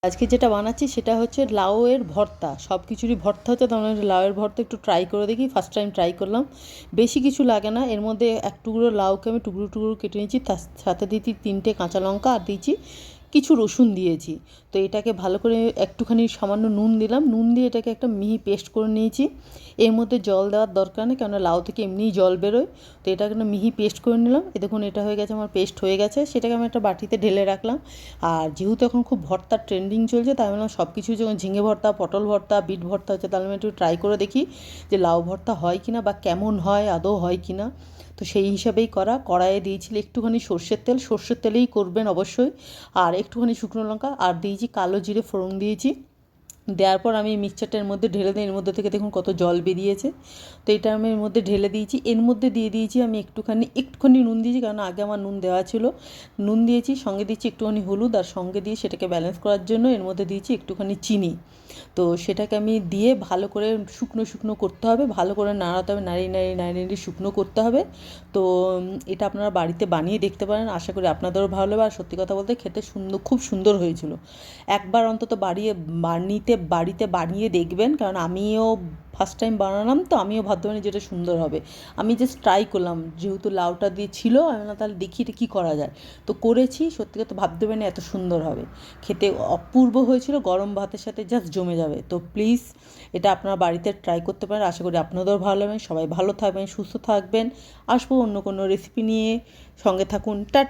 আজকে যেটা বানাচ্ছি সেটা হচ্ছে লাউয়ের ভর্তা। সব কিছুরই ভর্তা হচ্ছে, তার মানে লাউয়ের ভর্তা একটু ট্রাই করে দেখি। ফার্স্ট টাইম ট্রাই করলাম। বেশি কিছু লাগে না, এর মধ্যে এক টুকরো লাউকে আমি টুকরো টুকরো কেটে নিয়েছি, তার সাথে দিয়েছি 3টে কাঁচা লঙ্কা আর দিয়েছি কিছু রসুন দিয়েছি। তো এটাকে ভালো করে একটুখানি সামান্য নুন দিলাম, নুন দিয়ে এটাকে একটা মিহি পেস্ট করে নিয়েছি। এর মধ্যে জল দেওয়ার দরকার নেই, কেননা লাউ থেকে এমনিই জল বেরোয়। তো এটাকে একটা মিহি পেস্ট করে নিলাম। দেখুন এটা হয়ে গেছে, আমার পেস্ট হয়ে গেছে। সেটাকে আমি একটা বাটিতে ঢেলে রাখলাম। আর যেহেতু এখন খুব ভর্তার ট্রেন্ডিং চলছে, তাই বললাম সব কিছুই যখন ঝিঙে ভর্তা, পটল ভর্তা, বিট ভর্তা হচ্ছে, তাহলে আমি একটু ট্রাই করে দেখি যে লাউ ভর্তা হয় কি না, বা কেমন হয়, আদৌ হয় কি না। তো সেই হিসাবেই করা। কড়াইয়ে দিয়েছিল একটুখানি সর্ষের তেল, সর্ষের তেলেই করবেন অবশ্যই। আর একটুখানি শুকনো লঙ্কা আর দিয়েছি কালো জিরে ফোড়ন দিয়েছি। দেওয়ার পর আমি মিক্সচারটার মধ্যে ঢেলে দিই। এর মধ্যে থেকে দেখুন কত জল বেরিয়েছে। তো এটা আমি এর মধ্যে ঢেলে দিয়েছি। এর মধ্যে দিয়ে দিয়েছি আমি একটুখানি নুন দিয়েছি, কারণ আগে আমার নুন দেওয়া ছিল। নুন দিয়েছি, সঙ্গে দিয়েছি একটুখানি হলুদ, আর সঙ্গে দিয়ে সেটাকে ব্যালেন্স করার জন্য এর মধ্যে দিয়েছি একটুখানি চিনি। তো সেটাকে আমি দিয়ে ভালো করে শুকনো শুকনো করতে হবে, ভালো করে নাড়াতে হবে, নাড়িয়ে শুকনো করতে হবে। তো এটা আপনারা বাড়িতে বানিয়ে দেখতে পারেন, আশা করি আপনাদেরও ভালো লাগবে। আর সত্যি কথা বলতে খেতে খুব সুন্দর হয়েছিল। একবার অন্তত বাড়িতে বানিয়ে দেখবেন, কারণ আমিও ফার্স্ট টাইম বানালাম, তো আমিও ভাবতে পারিনি যেটা সুন্দর হবে। আমি জাস্ট ট্রাই করলাম, যেহেতু লাউটা দিয়ে ছিল, আমি না তাহলে দেখি এটা কী করা যায়। তো করেছি, সত্যি কথা ভাবতে পারিনি এত সুন্দর হবে। খেতে অপূর্ব হয়েছিল, গরম ভাতের সাথে জাস্ট জমে যাবে। তো প্লিজ এটা আপনারা বাড়িতে ট্রাই করতে পারেন, আশা করি আপনাদেরও ভালো লাগবে। সবাই ভালো থাকবেন, সুস্থ থাকবেন। আসবো অন্য কোনো রেসিপি নিয়ে, সঙ্গে থাকুন। টাটা।